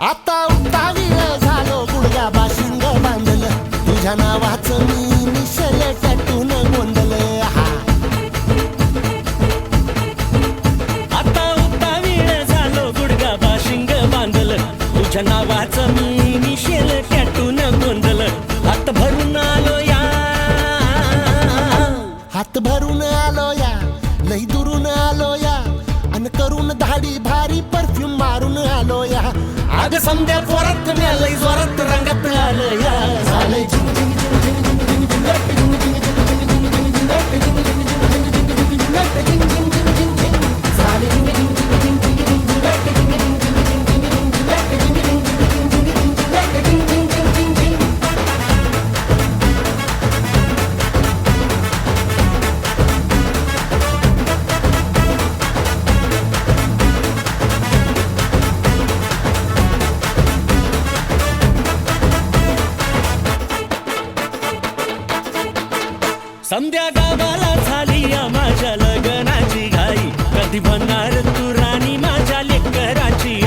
आता उतावीळ झालो गुडघा बाशिंग बांधलं तुझ्या नावाचं मी निशल टॅटून गोंधलं आता उतावीळ झालो गुडगा बाशिंग बांधलं तुझ्या नावाचं मी निशेल टॅटून गोंधलं हात भरून आलो या हात भरून आलो या लई दुरून आलो या अन करून धाडी भारी परफ्यूम मारून आलो या आग समद्या जोरात लय जोरात रंगात आलं या झालंय झिंग झिंग झिंग झिंग झिंग झिंग झिंग लट्ट झिंग झिंग झिंग झिंग झिंग झिंग लट्ट झिंग झिंग झिंग झिंग झिंग झिंग लट्ट झिंग झिंग झिंग झिंग झिंग झालंय झिंग झिंग झिंग झिंग झिंग झिंग लट्ट झिंग झिंग झिंग झिंग झिंग झिंग लट्ट झिंग झिंग झिंग झिंग झिंग झिंग लट्ट झिंग झिंग झिंग झिंग झिंग समद्या गावाला झाली या माझ्या लग्नाची घाई कधी बनणार तू राणी माझ्या लेकराची